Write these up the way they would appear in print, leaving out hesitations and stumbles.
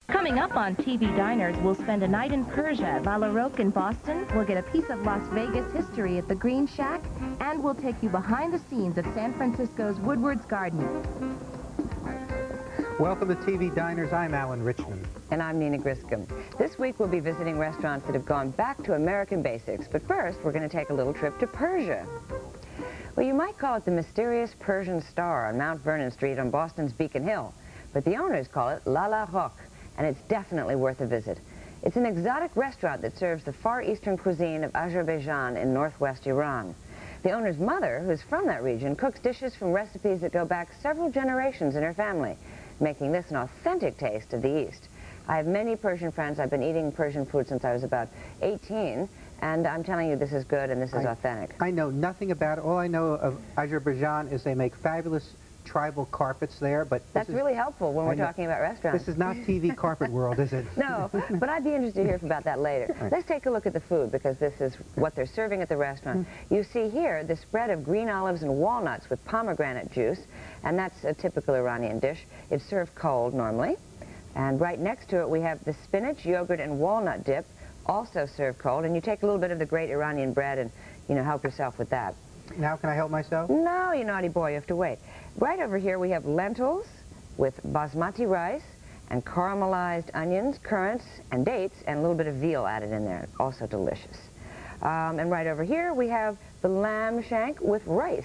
Coming up on TV Diners, we'll spend a night in Persia at La Roque in Boston. We'll get a piece of Las Vegas history at the Green Shack, and we'll take you behind the scenes of San Francisco's Woodward's Garden. Welcome to TV Diners. I'm Alan Richmond. And I'm Nina Griscom. This week we'll be visiting restaurants that have gone back to American basics. But first, we're going to take a little trip to Persia. Well, you might call it the mysterious Persian Star on Mount Vernon Street on Boston's Beacon Hill. But the owners call it La Roque, and it's definitely worth a visit. It's an exotic restaurant that serves the Far Eastern cuisine of Azerbaijan in northwest Iran. The owner's mother, who's from that region, cooks dishes from recipes that go back several generations in her family, making this an authentic taste of the East. I have many Persian friends. I've been eating Persian food since I was about 18, and I'm telling you this is good and this is authentic. I know nothing about it. All I know of Azerbaijan is they make fabulous tribal carpets there, but that's really helpful when we're talking about restaurants. This is not TV carpet world, is it? No, but I'd be interested to hear about that later. Right. Let's take a look at the food, because this is what they're serving at the restaurant. You see here the spread of green olives and walnuts with pomegranate juice, and that's a typical Iranian dish. It's served cold normally, and right next to it we have the spinach, yogurt, and walnut dip, also served cold, and you take a little bit of the great Iranian bread and, you know, help yourself with that. Now can I help myself? No, you naughty boy, you have to wait. Right over here we have lentils with basmati rice and caramelized onions, currants, and dates, and a little bit of veal added in there. Also delicious. And right over here we have the lamb shank with rice.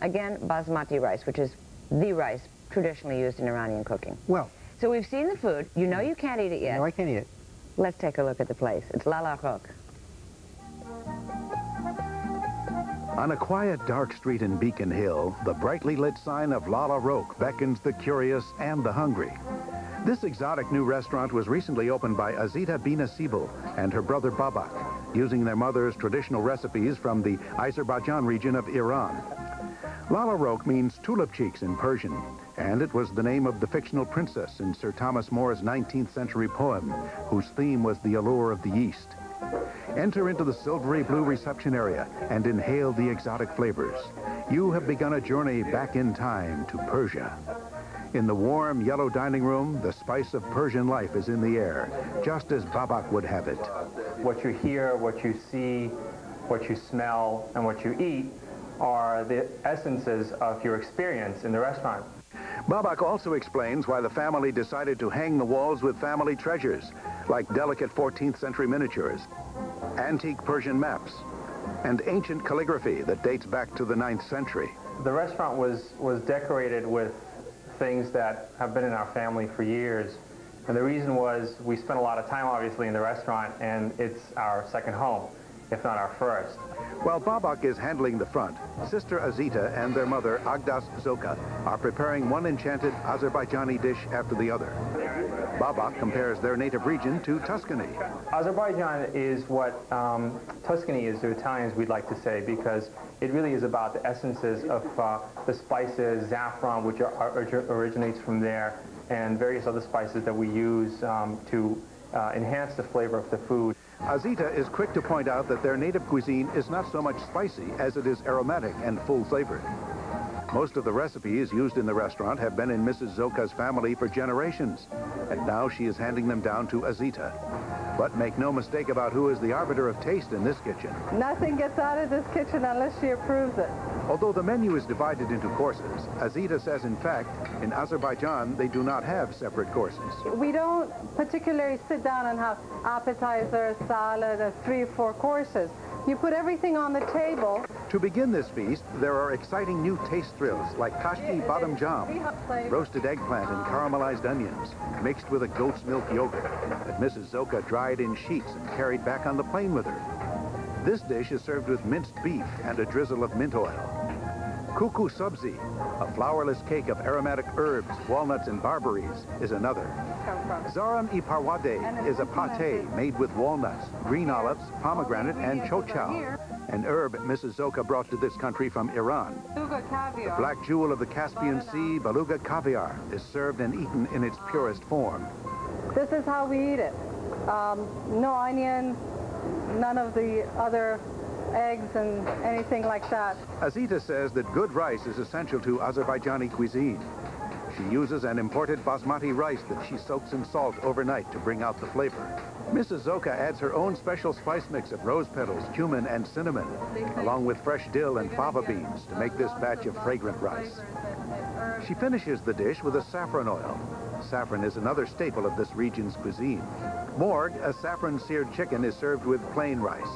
Again, basmati rice, which is the rice traditionally used in Iranian cooking. Well, so we've seen the food. You know you can't eat it yet. No, I can't eat it. Let's take a look at the place. It's La Roque. On a quiet, dark street in Beacon Hill, the brightly lit sign of La Roque beckons the curious and the hungry. This exotic new restaurant was recently opened by Azita Binasibu and her brother Babak, using their mother's traditional recipes from the Azerbaijan region of Iran. La Roque means tulip cheeks in Persian, and it was the name of the fictional princess in Sir Thomas More's 19th century poem, whose theme was the allure of the East. Enter into the silvery blue reception area and inhale the exotic flavors. You have begun a journey back in time to Persia. In the warm yellow dining room, the spice of Persian life is in the air, just as Babak would have it. What you hear, what you see, what you smell, and what you eat are the essences of your experience in the restaurant. Babak also explains why the family decided to hang the walls with family treasures, like delicate 14th century miniatures, antique Persian maps, and ancient calligraphy that dates back to the 9th century. The restaurant was decorated with things that have been in our family for years. And the reason was we spent a lot of time, obviously, in the restaurant, and it's our second home, if not our first. While Babak is handling the front, Sister Azita and their mother, Agdas Zoka, are preparing one enchanted Azerbaijani dish after the other. Babak compares their native region to Tuscany. Azerbaijan is what Tuscany is to Italians, we'd like to say, because it really is about the essences of the spices, saffron, which originates from there, and various other spices that we use to enhance the flavor of the food. Azita is quick to point out that their native cuisine is not so much spicy as it is aromatic and full-flavored. Most of the recipes used in the restaurant have been in Mrs. Zoka's family for generations, and now she is handing them down to Azita. But make no mistake about who is the arbiter of taste in this kitchen. Nothing gets out of this kitchen unless she approves it. Although the menu is divided into courses, Azita says, in fact, in Azerbaijan, they do not have separate courses. We don't particularly sit down and have appetizer, salad, or 3 or 4 courses. You put everything on the table. To begin this feast, there are exciting new taste thrills like kashki badam jam, roasted eggplant and caramelized onions, mixed with a goat's milk yogurt that Mrs. Zoka dried in sheets and carried back on the plane with her. This dish is served with minced beef and a drizzle of mint oil. Kuku sabzi, a flourless cake of aromatic herbs, walnuts, and barberries, is another. Zaram-i parwade is a pate made with walnuts, green olives, pomegranate, and chochao, an herb Mrs. Zoka brought to this country from Iran. The black jewel of the Caspian Sea, beluga caviar, is served and eaten in its purest form. This is how we eat it. No onion, none of the other eggs and anything like that. Azita says that good rice is essential to Azerbaijani cuisine. She uses an imported basmati rice that she soaks in salt overnight to bring out the flavor. Mrs. Zoka adds her own special spice mix of rose petals, cumin, and cinnamon, along with fresh dill and fava beans to make this batch of fragrant rice. She finishes the dish with a saffron oil. Saffron is another staple of this region's cuisine. Morgue, a saffron-seared chicken, is served with plain rice.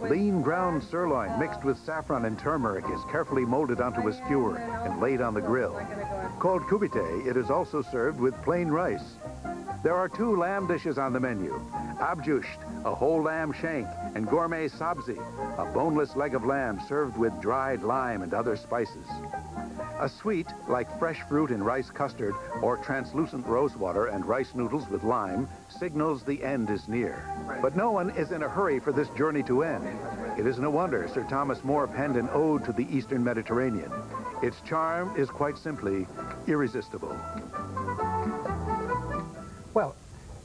Lean ground sirloin mixed with saffron and turmeric is carefully molded onto a skewer and laid on the grill. Called kubite, it is also served with plain rice. There are 2 lamb dishes on the menu: abjusht, a whole lamb shank, and gourmet sabzi, a boneless leg of lamb served with dried lime and other spices. A sweet, like fresh fruit in rice custard or translucent rose water and rice noodles with lime, signals the end is near. But no one is in a hurry for this journey to end. It is no wonder Sir Thomas More penned an ode to the Eastern Mediterranean. Its charm is quite simply irresistible. Well,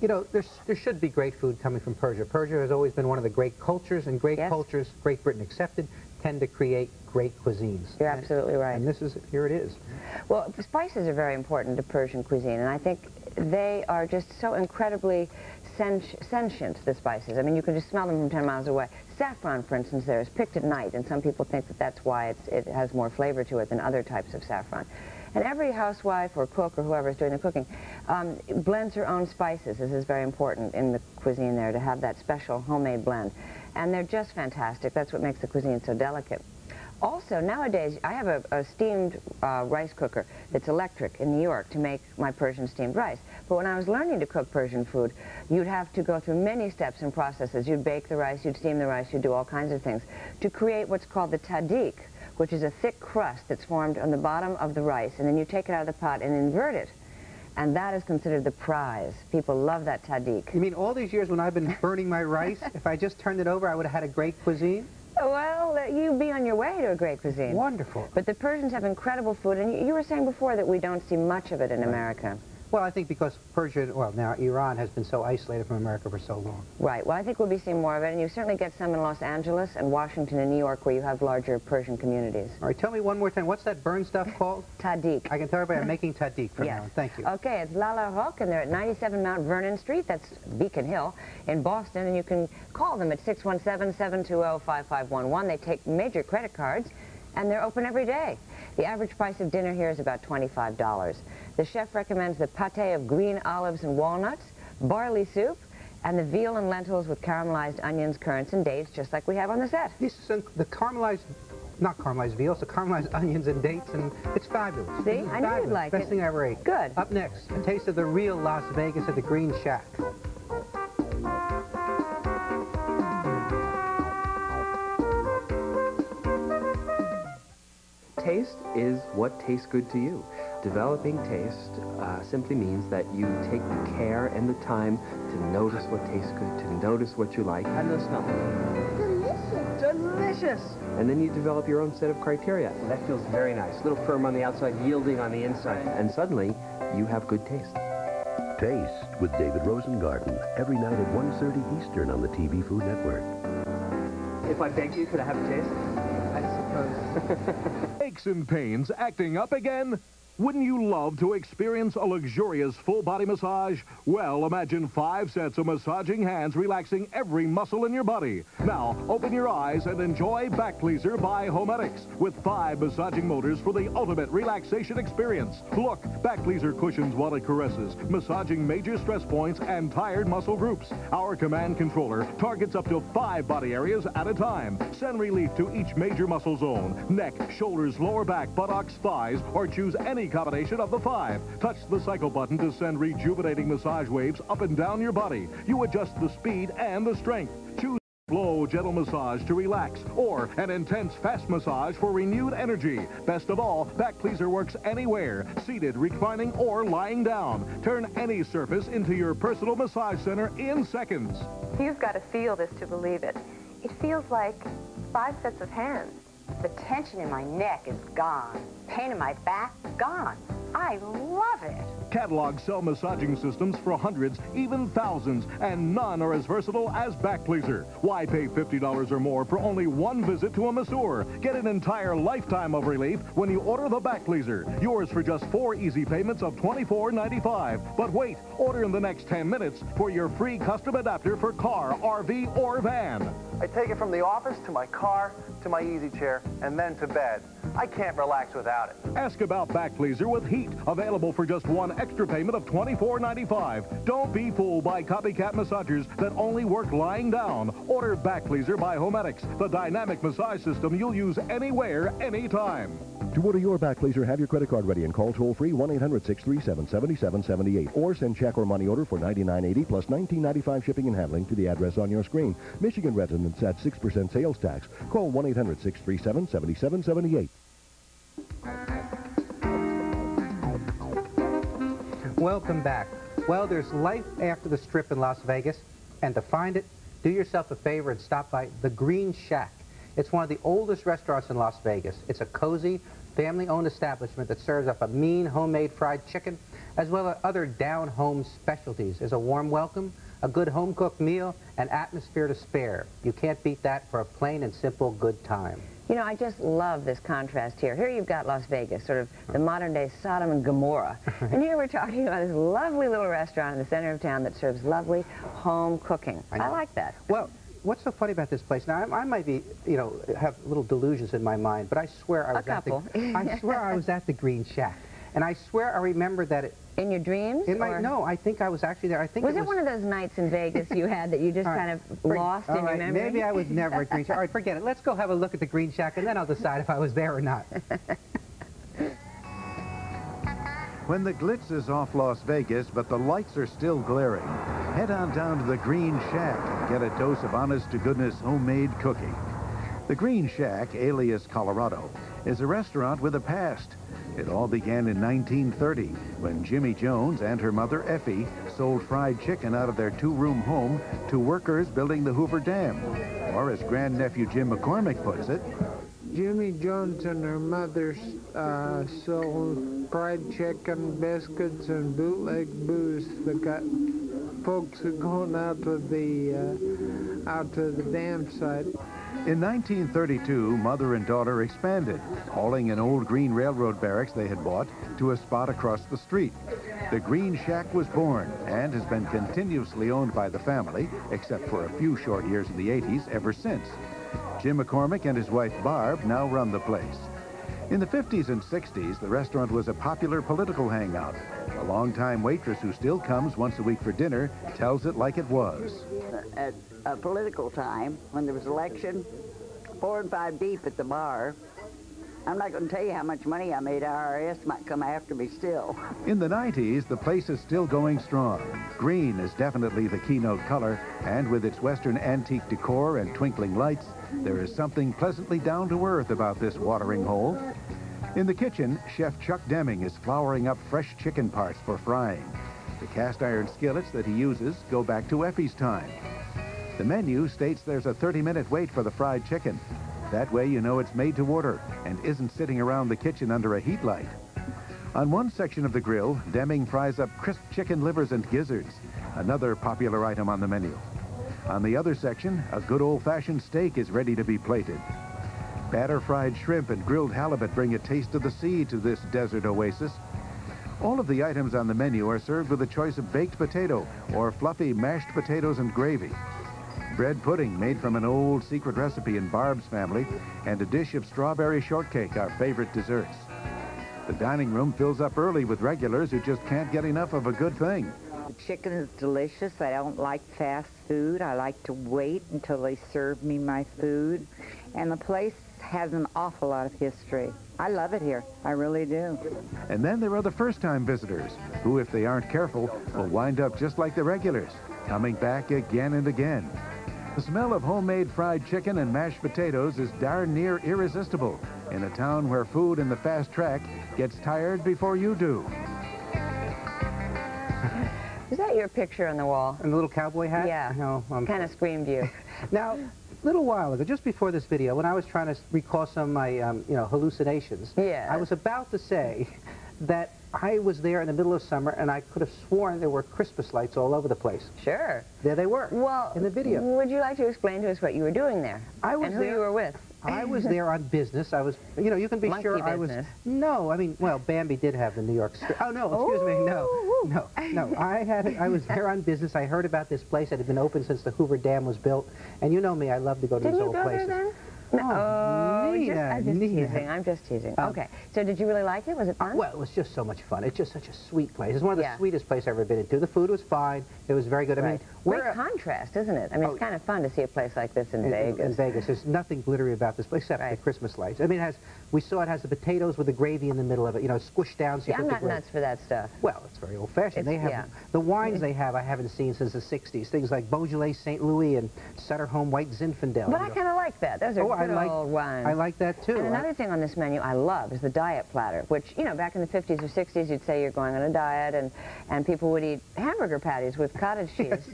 you know, there should be great food coming from Persia. Persia has always been one of the great cultures, and great cultures, Great Britain accepted, tend to create great cuisines. You're absolutely right. And this is, here it is. Well, spices are very important to Persian cuisine, and I think they are just so incredibly sentient, the spices. I mean, you can just smell them from 10 miles away. Saffron, for instance, there is picked at night, and some people think that that's why it has more flavor to it than other types of saffron. And every housewife or cook or whoever is doing the cooking blends her own spices. This is very important in the cuisine there, to have that special homemade blend. And they're just fantastic. That's what makes the cuisine so delicate. Also, nowadays, I have a steamed rice cooker that's electric in New York to make my Persian steamed rice. But when I was learning to cook Persian food, you'd have to go through many steps and processes. You'd bake the rice, you'd steam the rice, you'd do all kinds of things to create what's called the tadik, which is a thick crust that's formed on the bottom of the rice, and then you take it out of the pot and invert it. And that is considered the prize. People love that tadik. You mean all these years when I've been burning my rice, if I just turned it over, I would have had a great cuisine? Well, you'd be on your way to a great cuisine. Wonderful. But the Persians have incredible food, and you were saying before that we don't see much of it in America. Well, I think because Persia, well, now Iran has been so isolated from America for so long. Right. Well, I think we'll be seeing more of it, and you certainly get some in Los Angeles and Washington and New York, where you have larger Persian communities. All right, tell me one more time, what's that burn stuff called? Tadik. I can tell everybody I'm making tadik from now on. Thank you. Okay, it's La Roque, and they're at 97 Mount Vernon Street, that's Beacon Hill, in Boston, and you can call them at 617-720-5511. They take major credit cards, and they're open every day. The average price of dinner here is about $25. The chef recommends the pate of green olives and walnuts, barley soup, and the veal and lentils with caramelized onions, currants, and dates, just like we have on the set. This is the caramelized, not caramelized veal, so caramelized onions and dates, and it's fabulous. See? I knew you'd like it. Best thing I ever ate. Good. Up next, a taste of the real Las Vegas at the Green Shack. Taste is what tastes good to you. Developing taste simply means that you take the care and the time to notice what tastes good, to notice what you like. How does it smell? Delicious. Delicious! And then you develop your own set of criteria. That feels very nice. A little firm on the outside, yielding on the inside. And suddenly, you have good taste. Taste with David Rosengarten, every night at 1:30 Eastern on the TV Food Network. If I begged you, could I have a taste? I suppose. Aches and pains acting up again? Wouldn't you love to experience a luxurious full-body massage? Well, imagine 5 sets of massaging hands relaxing every muscle in your body. Now, open your eyes and enjoy Back Pleaser by Homedics with 5 massaging motors for the ultimate relaxation experience. Look, Back Pleaser cushions while it caresses, massaging major stress points and tired muscle groups. Our command controller targets up to 5 body areas at a time. Send relief to each major muscle zone: neck, shoulders, lower back, buttocks, thighs, or choose any combination of the 5. Touch the cycle button to send rejuvenating massage waves up and down your body. You adjust the speed and the strength. Choose slow, gentle massage to relax, or an intense, fast massage for renewed energy. Best of all, Back Pleaser works anywhere, seated, reclining, or lying down. Turn any surface into your personal massage center in seconds. You've got to feel this to believe it. It feels like 5 sets of hands. The tension in my neck is gone. Pain in my back, gone. I love it. Catalogs sell massaging systems for hundreds, even thousands, and none are as versatile as Back Pleaser. Why pay $50 or more for only one visit to a masseur? Get an entire lifetime of relief when you order the Back Pleaser. Yours for just 4 easy payments of $24.95. But wait, order in the next 10 minutes for your free custom adapter for car, RV, or van. I take it from the office to my car to my easy chair and then to bed. I can't relax without it. Ask about Back Pleaser with heat, available for just one extra payment of $24.95. Don't be fooled by copycat massagers that only work lying down. Order Back Pleaser by Homedics, the dynamic massage system you'll use anywhere, anytime. To order your Back Pleaser, have your credit card ready and call toll-free 1-800-637-7778 or send check or money order for $99.80 plus $19.95 shipping and handling to the address on your screen. Michigan residents at 6% sales tax. Call 1-800-637-7778. Welcome back. Well, there's life after the Strip in Las Vegas, and to find it, do yourself a favor and stop by the Green Shack. It's one of the oldest restaurants in Las Vegas. It's a cozy, family-owned establishment that serves up a mean homemade fried chicken, as well as other down-home specialties. There's a warm welcome, a good home-cooked meal, and atmosphere to spare. You can't beat that for a plain and simple good time. You know, I just love this contrast here. Here you've got Las Vegas, sort of the modern-day Sodom and Gomorrah. And here we're talking about this lovely little restaurant in the center of town that serves lovely home cooking. I like that. Well, what's so funny about this place? Now, I might be, you know, have little delusions in my mind, but I swear I was I swear I was at the Green Shack. And I swear I remember that it... In your dreams? No, I think I was actually there. I think was it one of those nights in Vegas you had that you just kind of lost in your memory? Maybe I was never at Green Shack. All right, forget it. Let's go have a look at the Green Shack, and then I'll decide if I was there or not. When the glitz is off Las Vegas, but the lights are still glaring, head on down to the Green Shack and get a dose of honest-to-goodness homemade cooking. The Green Shack, alias Colorado, is a restaurant with a past. It all began in 1930 when Jimmy Jones and her mother Effie sold fried chicken out of their 2-room home to workers building the Hoover Dam. Or as grandnephew Jim McCormick puts it, Jimmy Jones and her mother sold fried chicken, biscuits, and bootleg booze that got folks going out to the dam site. In 1932, mother and daughter expanded, hauling an old green railroad barracks they had bought to a spot across the street. The Green Shack was born and has been continuously owned by the family, except for a few short years in the 80s, ever since. Jim McCormick and his wife Barb now run the place. In the 50s and 60s, the restaurant was a popular political hangout. A longtime waitress who still comes once a week for dinner tells it like it was. At a political time, when there was election, 4 and 5 deep at the bar. I'm not going to tell you how much money I made. IRS might come after me still. In the 90s, the place is still going strong. Green is definitely the keynote color, and with its Western antique decor and twinkling lights, there is something pleasantly down-to-earth about this watering hole. In the kitchen, Chef Chuck Deming is flouring up fresh chicken parts for frying. The cast-iron skillets that he uses go back to Effie's time. The menu states there's a 30-minute wait for the fried chicken. That way you know it's made to order and isn't sitting around the kitchen under a heat light. On one section of the grill, Deming fries up crisp chicken livers and gizzards, another popular item on the menu. On the other section, a good old-fashioned steak is ready to be plated. Batter-fried shrimp and grilled halibut bring a taste of the sea to this desert oasis. All of the items on the menu are served with a choice of baked potato or fluffy mashed potatoes and gravy. Bread pudding made from an old secret recipe in Barb's family, and a dish of strawberry shortcake, our favorite desserts. The dining room fills up early with regulars who just can't get enough of a good thing. The chicken is delicious. I don't like fast food. I like to wait until they serve me my food. And the place has an awful lot of history. I love it here. I really do. And then there are the first-time visitors, who, if they aren't careful, will wind up just like the regulars, coming back again and again. The smell of homemade fried chicken and mashed potatoes is darn near irresistible in a town where food in the fast track gets tired before you do. Is that your picture on the wall? And the little cowboy hat? Yeah. No. Kind of screamed you. Now, a little while ago, just before this video, when I was trying to recall some of my, hallucinations, yeah. I was about to say that I was there in the middle of summer, and I could have sworn there were Christmas lights all over the place. Sure. There they were, well, in the video. Would you like to explain to us what you were doing there? I was and who there, you were with? I was there on business. I was, you know, you can be Monkey sure I was... business. No, I mean, well, Bambi did have the New York Strip. Oh, no, excuse me, no. I was there on business. I heard about this place that had been open since the Hoover Dam was built. And you know me, I love to go to these old places. Didn't you go there then? Nina. I'm just teasing. Okay. So did you really like it? Was it fun? Well, it was just so much fun. It's just such a sweet place. It's one of the sweetest places I've ever been into. The food was fine. It was very good. I mean, great contrast, isn't it? I mean, it's kind of fun to see a place like this in Vegas. In Vegas. There's nothing glittery about this place except the Christmas lights. I mean, we saw it has the potatoes with the gravy in the middle of it, you know, squished down. So I'm not nuts for that stuff. Well, it's very old-fashioned. They have the wines they have I haven't seen since the 60s. Things like Beaujolais St. Louis and Sutter Home White Zinfandel. But I kind of like that. Those are good old wines. I like that, too. And another thing on this menu I love is the diet platter, which, you know, back in the 50s or 60s, you'd say you're going on a diet, and people would eat hamburger patties with cottage cheese.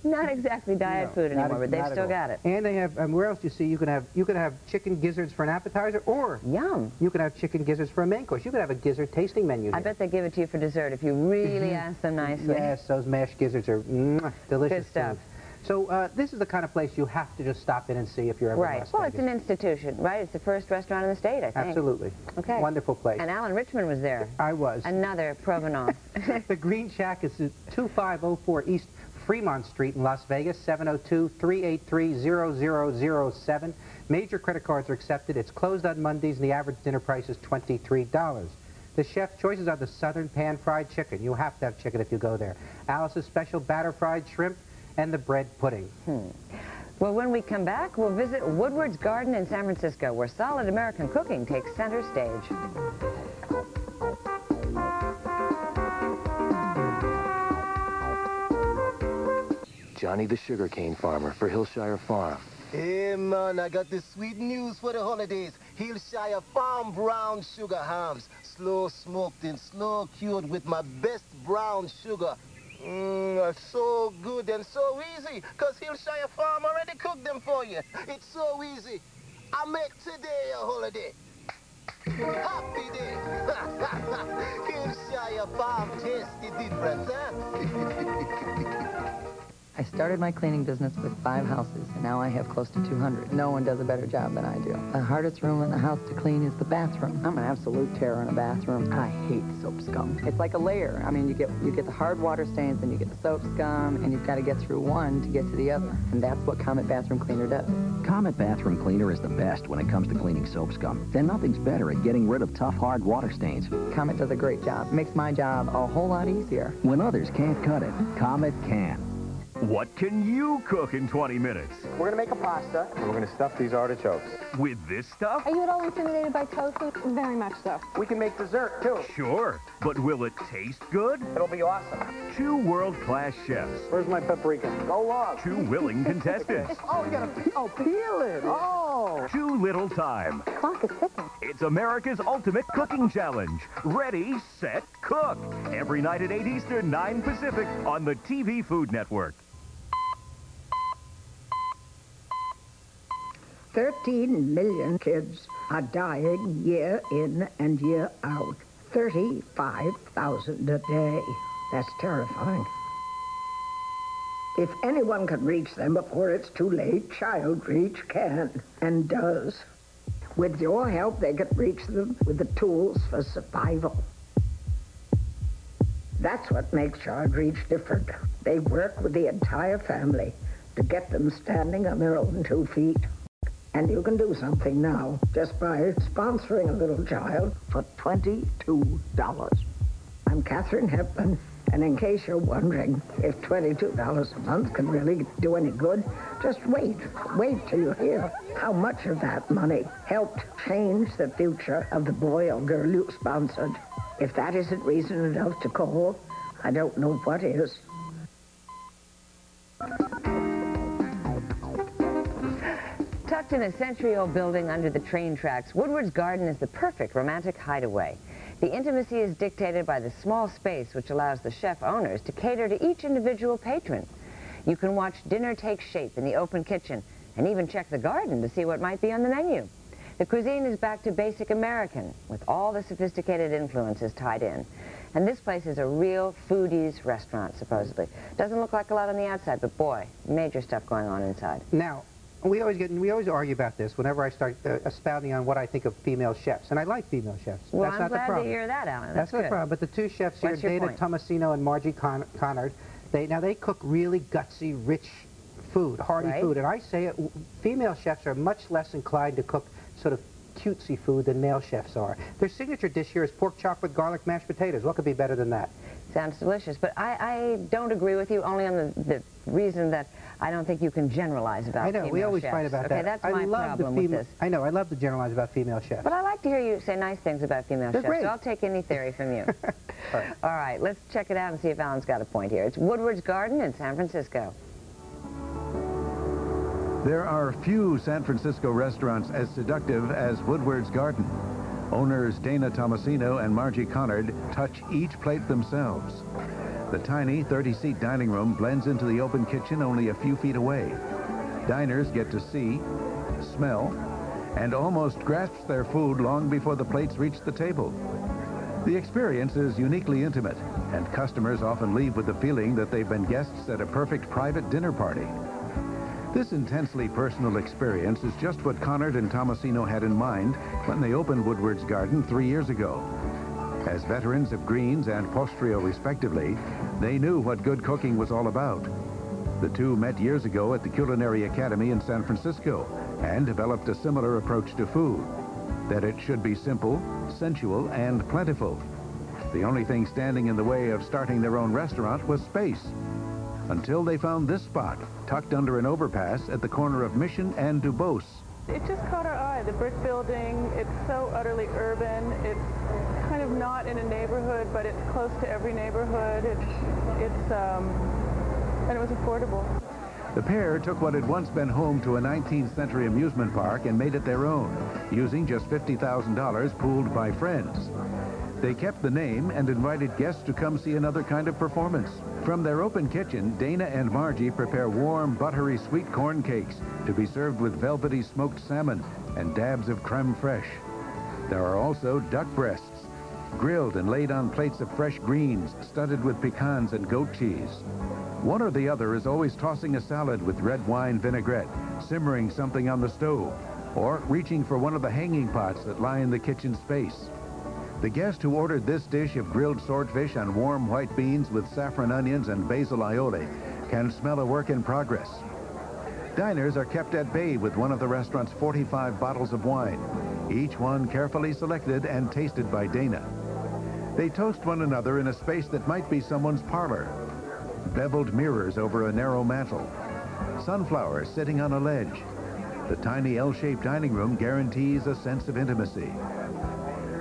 Not exactly diet food anymore, but they've still got it. And they have, where else do you see, you can have chicken gizzards for an appetizer, or you can have chicken gizzards for a main course. You could have a gizzard tasting menu here. I bet they give it to you for dessert if you really ask them nicely. Yes, those mashed gizzards are delicious. Good stuff. So this is the kind of place you have to just stop in and see if you're ever in Las Vegas. Well, it's an institution, right? It's the first restaurant in the state, I think. Absolutely. Okay. Wonderful place. And Alan Richmond was there. I was. Another provenance. The Green Shack is at 2504 East Fremont Street in Las Vegas, 702-383-0007. Major credit cards are accepted. It's closed on Mondays, and the average dinner price is $23. The chef's choices are the Southern pan-fried chicken. You have to have chicken if you go there. Alice's special batter-fried shrimp, and the bread pudding. Well, when we come back, we'll visit Woodward's Garden in San Francisco, where solid American cooking takes center stage. Johnny the sugarcane farmer for Hillshire Farm. Hey, man, I got this sweet news for the holidays. Hillshire Farm brown sugar hams. Slow smoked and slow cured with my best brown sugar. So good and so easy, because Hillshire Farm already cooked them for you. It's so easy. I make today a holiday. Happy day. Hillshire Farm tastes the difference, huh? I started my cleaning business with 5 houses, and now I have close to 200. No one does a better job than I do. The hardest room in the house to clean is the bathroom. I'm an absolute terror in a bathroom. I hate soap scum. It's like a layer. I mean, you get the hard water stains, and you get the soap scum, and you've got to get through one to get to the other. And that's what Comet Bathroom Cleaner does. Comet Bathroom Cleaner is the best when it comes to cleaning soap scum. Then nothing's better at getting rid of tough, hard water stains. Comet does a great job. It makes my job a whole lot easier. When others can't cut it, Comet can. What can you cook in 20 minutes? We're going to make a pasta, and we're going to stuff these artichokes. With this stuff? Are you at all intimidated by tofu? Very much so. We can make dessert, too. Sure, but will it taste good? It'll be awesome. 2 world-class chefs. Where's my paprika? Go long. 2 willing contestants. Oh, you got to peel it. Oh. Too little time. The clock is ticking. It's America's ultimate cooking challenge. Ready, set, cook. Every night at 8 Eastern, 9 Pacific on the TV Food Network. 13 million kids are dying year in and year out. 35,000 a day. That's terrifying. If anyone can reach them before it's too late, Child Reach can and does. With your help, they can reach them with the tools for survival. That's what makes Child Reach different. They work with the entire family to get them standing on their own 2 feet. And you can do something now just by sponsoring a little child for $22. I'm Katharine Hepburn, and in case you're wondering if $22 a month can really do any good, just wait. Wait till you hear how much of that money helped change the future of the boy or girl you sponsored. If that isn't reason enough to call, I don't know what is. Tucked in a century-old building under the train tracks, Woodward's Garden is the perfect romantic hideaway. The intimacy is dictated by the small space which allows the chef owners to cater to each individual patron. You can watch dinner take shape in the open kitchen and even check the garden to see what might be on the menu. The cuisine is back to basic American with all the sophisticated influences tied in. And this place is a real foodies restaurant, supposedly. Doesn't look like a lot on the outside, but boy, major stuff going on inside. Now, we always argue about this whenever I start expounding on what I think of female chefs, and I like female chefs. Well, That's I'm not glad the problem. to hear that, Alan. That's not the problem. But the two chefs here, Dana Tomasino and Margie Connard, they cook really gutsy, rich food, hearty food. And I say female chefs are much less inclined to cook sort of cutesy food than male chefs are. Their signature dish here is pork chop with garlic mashed potatoes. What could be better than that? Sounds delicious, but I don't agree with you only on the reason that I don't think you can generalize about female chefs. I know, we always fight about that. Okay, that's my problem with this. I know, I love to generalize about female chefs. But I like to hear you say nice things about female chefs, great. so I'll take any theory from you. All right. All right, let's check it out and see if Alan's got a point here. It's Woodward's Garden in San Francisco. There are few San Francisco restaurants as seductive as Woodward's Garden. Owners Dana Tomasino and Margie Connard touch each plate themselves. The tiny 30-seat dining room blends into the open kitchen only a few feet away. Diners get to see, smell, and almost grasp their food long before the plates reach the table. The experience is uniquely intimate, and customers often leave with the feeling that they've been guests at a perfect private dinner party. This intensely personal experience is just what Connard and Tomasino had in mind when they opened Woodward's Garden 3 years ago. As veterans of greens and postrio respectively, they knew what good cooking was all about. The two met years ago at the Culinary Academy in San Francisco and developed a similar approach to food, that it should be simple, sensual, and plentiful. The only thing standing in the way of starting their own restaurant was space, until they found this spot, tucked under an overpass at the corner of Mission and Dubose. It just caught our eye, the brick building. It's so utterly urban. It's kind of not in a neighborhood, but it's close to every neighborhood. And it was affordable. The pair took what had once been home to a 19th century amusement park and made it their own, using just $50,000 pooled by friends. They kept the name and invited guests to come see another kind of performance. From their open kitchen, Dana and Margie prepare warm, buttery sweet corn cakes to be served with velvety smoked salmon and dabs of creme fraiche. There are also duck breasts, grilled and laid on plates of fresh greens, studded with pecans and goat cheese. One or the other is always tossing a salad with red wine vinaigrette, simmering something on the stove, or reaching for one of the hanging pots that lie in the kitchen space. The guest who ordered this dish of grilled swordfish on warm white beans with saffron onions and basil aioli can smell a work in progress. Diners are kept at bay with one of the restaurant's 45 bottles of wine, each one carefully selected and tasted by Dana. They toast one another in a space that might be someone's parlor. Beveled mirrors over a narrow mantel. Sunflowers sitting on a ledge. The tiny L-shaped dining room guarantees a sense of intimacy.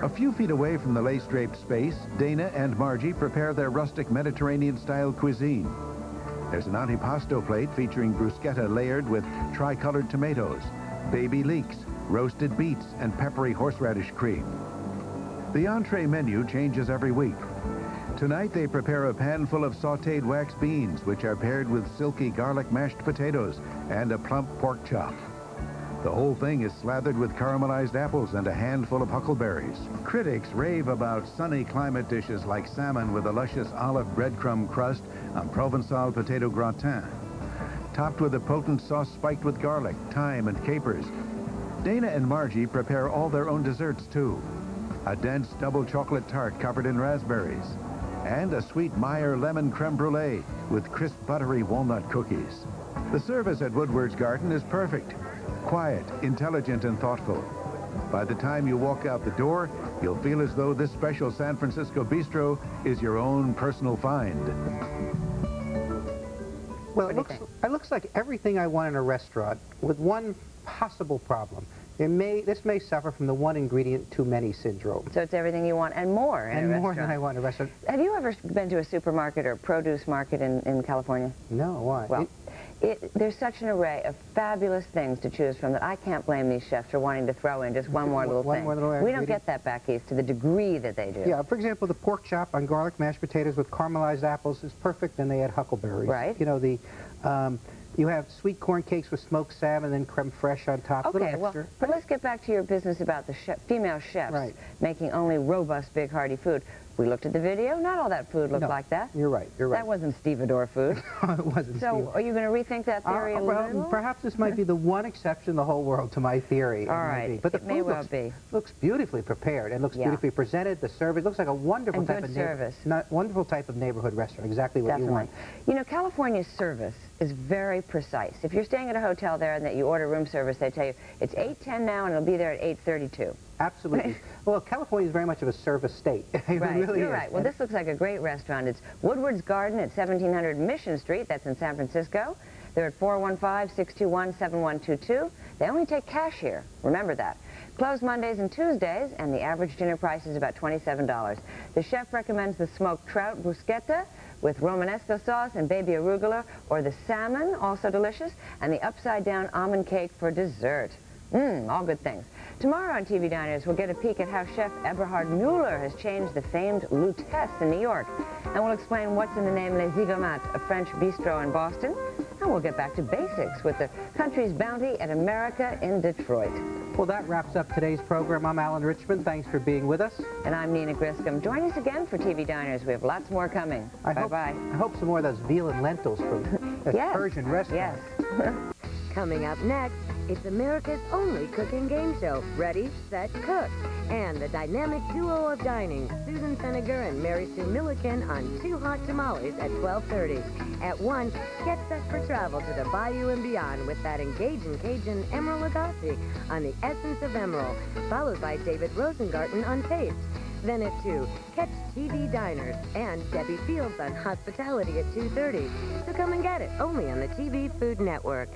A few feet away from the lace-draped space, Dana and Margie prepare their rustic Mediterranean-style cuisine. There's an antipasto plate featuring bruschetta layered with tricolored tomatoes, baby leeks, roasted beets, and peppery horseradish cream. The entree menu changes every week. Tonight they prepare a pan full of sautéed wax beans, which are paired with silky garlic mashed potatoes and a plump pork chop. The whole thing is slathered with caramelized apples and a handful of huckleberries. Critics rave about sunny climate dishes like salmon with a luscious olive breadcrumb crust on Provençal potato gratin, topped with a potent sauce spiked with garlic, thyme, and capers. Dana and Margie prepare all their own desserts, too. A dense double chocolate tart covered in raspberries, and a sweet Meyer lemon creme brulee with crisp buttery walnut cookies. The service at Woodward's Garden is perfect. Quiet, intelligent, and thoughtful. By the time you walk out the door, you'll feel as though this special San Francisco bistro is your own personal find. Well, it looks like everything I want in a restaurant, with one possible problem. This may suffer from the one ingredient too many syndrome. So it's everything you want and more in a restaurant. And more than I want in a restaurant. Have you ever been to a supermarket or produce market in California? No, why? Well, there's such an array of fabulous things to choose from that I can't blame these chefs for wanting to throw in just one more little thing. We don't get that back east to the degree that they do. Yeah, for example, the pork chop on garlic mashed potatoes with caramelized apples is perfect, and they add huckleberries. Right. You know, you have sweet corn cakes with smoked salmon and then creme fraiche on top. Okay, well, but let's get back to your business about the female chefs making only robust, big, hearty food. We looked at the video. Not all that food looked No, like that. You're right. You're right. That wasn't stevedore food. It wasn't. So are you going to rethink that theory a well, little? perhaps this might be the one exception in the whole world to my theory. All right. But the it may food well be. looks beautifully prepared and looks Yeah. beautifully presented. The service looks like a wonderful And type good of service. wonderful type of neighborhood restaurant. Exactly what Definitely. you want. You know, California's service is very precise. If you're staying at a hotel there and that you order room service, they tell you it's 8:10 now and it'll be there at 8:32. Absolutely. Well, California is very much of a service state. It Right, really you're is. right. Well, this looks like a great restaurant. It's Woodward's Garden at 1700 Mission Street. That's in San Francisco. They're at 415-621-7122. They only take cash here. Remember that. Closed Mondays and Tuesdays, and the average dinner price is about $27. The chef recommends the smoked trout bruschetta with Romanesco sauce and baby arugula, or the salmon, also delicious, and the upside-down almond cake for dessert. All good things. Tomorrow on TV Diners, we'll get a peek at how Chef Eberhard Mueller has changed the famed Lutèce in New York. And we'll explain what's in the name Les Zigomats, a French bistro in Boston. And we'll get back to basics with the country's bounty at America in Detroit. Well, that wraps up today's program. I'm Alan Richmond. Thanks for being with us. And I'm Nina Griscom. Join us again for TV Diners. We have lots more coming. Bye-bye. I hope some more of those veal and lentils from a Yes. Persian restaurant. Yes. Coming up next, it's America's only cooking game show, Ready, Set, Cook. And the dynamic duo of dining, Susan Senegar and Mary Sue Milliken on Two Hot Tamales at 12:30. At 1, get set for travel to the Bayou and beyond with that engaging Cajun Emeril Lagasse on the essence of Emeril, followed by David Rosengarten on Taste. Then at 2, catch TV Diners and Debbie Fields on Hospitality at 2:30. So come and get it, only on the TV Food Network.